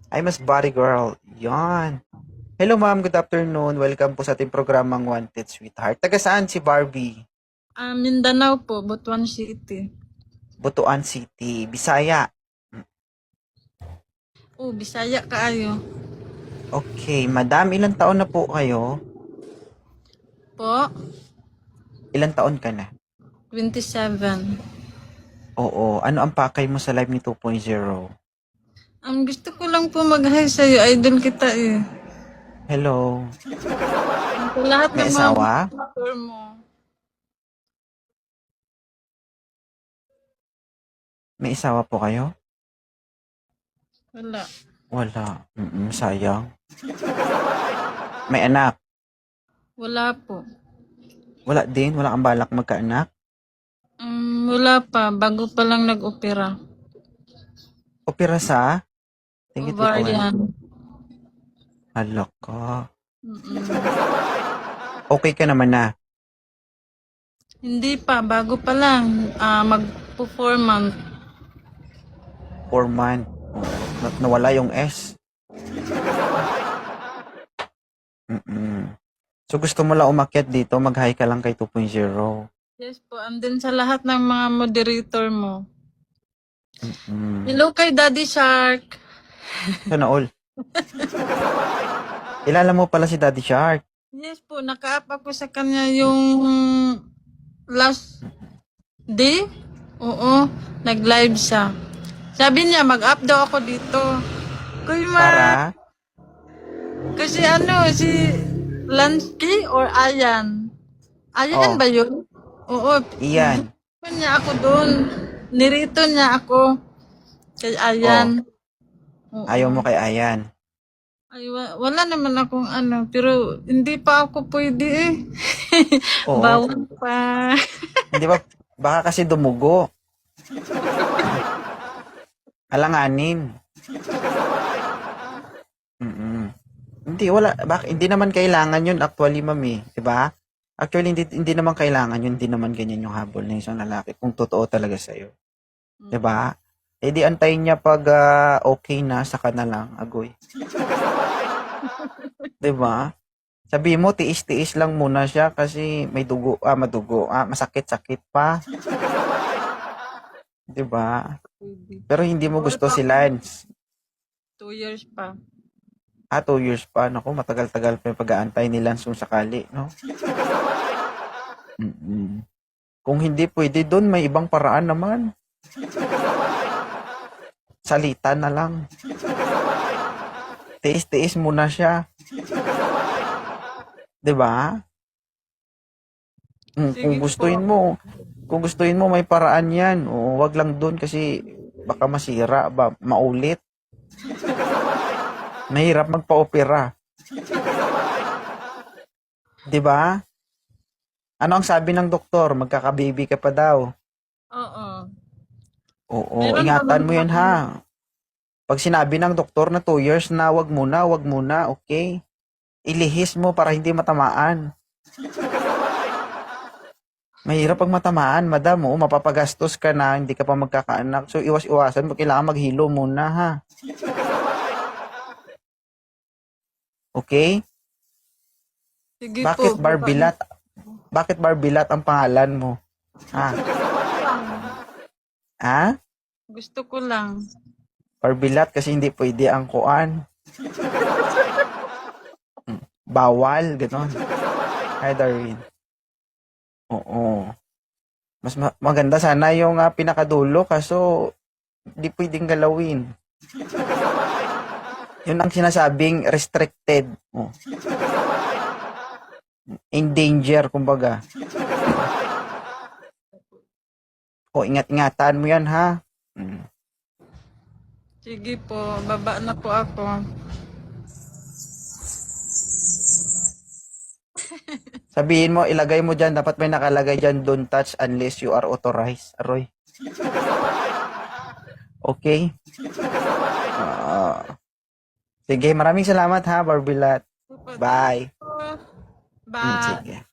Ay, mas body girl. Yan. Hello ma'am, good afternoon. Welcome po sa ating programang Wanted Sweetheart. Taga saan si Barbie? Mindanao po, Butuan City. Butuan City, Bisaya. Oh, Bisaya kaayo. Okay, madam, ilang taon na po kayo? Po, Ilang taon ka na? 27. Oo, ano ang pakay mo sa live ni 2.0? Ang gusto ko lang po mag-hi sa'yo, idol kita eh. Hello, Sa lahat may ng mga asawa? motor mo. May asawa po kayo? Wala. Wala. Sayang. May anak? Wala po. Wala din, wala kang balak magkaanak? Wala pa. Bago pa lang nag-opera. Opera sa? Tingit ko nga. Ovarian. Hala ka. Mm-mm. Okay ka naman na. Hindi pa. Bago pa lang. Mag-4 month. 4 month. Nawala yung S. So gusto mo lang umakyat dito, mag-hi ka lang kay 2.0. Yes po. And then sa lahat ng mga moderator mo. Mm. Hello kay Daddy Shark. Sana all. Kilala mo pala si Daddy Shark. Yes po, naka-up ako sa kanya yung last day. Oo, nag-live siya. Sabi niya, mag-up daw ako dito. Para? Kasi ano, si Lansky or Ayan? Ayan Oh, ba yun? Oo, iyan. niya ako doon. Nirito niya ako kay Oh, Ayan. Oo. ayaw mo kay Ayan. Ay, wala naman akong ano, pero hindi pa ako pwede eh. Oo. Bawal pa. Hindi ba? Baka kasi dumugo. Alanganin. Hindi, wala. Hindi naman kailangan yun actually, mami. Diba? Actually, hindi naman kailangan yun. Hindi naman ganyan yung habol ng isang lalaki kung totoo talaga sa'yo. Diba? Eh di antayin niya pag okay na, saka na lang, agoy. Diba? Sabi mo, tiis-tiis lang muna siya kasi may dugo, masakit-sakit pa. Diba? Pero hindi mo gusto si Lance. 2 years pa. 2 years pa. Naku, matagal-tagal pa yung pag-aantay ni Lance kung sakali, no? Kung hindi pwede doon, may ibang paraan naman. Salita na lang. Tiis-tiis muna siya. 'Di ba? Kung Sige gustuin po. mo, kung gustuin mo may paraan 'yan. O wag lang doon kasi baka masira ba, maulit. Mahirap magpa-opera. 'Di ba? Ano ang sabi ng doktor? Magkaka-baby ka pa daw. Oo. Oo, Meron ba ingatan mo 'yan bang ha. Pag sinabi ng doktor na 2 years na, wag muna, okay? Ilihis mo para hindi matamaan. Mahirap pag matamaan, madam. Oo, mapapagastos ka na, hindi ka pa magkakaanak. So, iwas-iwasan mo. Kailangan maghilo muna, ha? Okay? Sige po, Bakit baba na. Barbilat? Bakit Barbilat ang pangalan mo? Ha? Ha? Gusto ko lang. Barbilat kasi hindi pwede ang kuan. Bawal, gano'n. Hi, Darwin. Oo. Mas maganda sana yung pinakadulo kaso hindi pwedeng galawin. Yun ang sinasabing restricted. Oh. In danger, kumbaga. O, ingat-ingatan mo yan, ha? Sige po, baba na po ako. Sabihin mo, ilagay mo dyan, dapat may nakalagay dyan, don't touch unless you are authorized. Aroy. Okay? Sige, maraming salamat ha, Barbilat. Bye. Bye. Sige.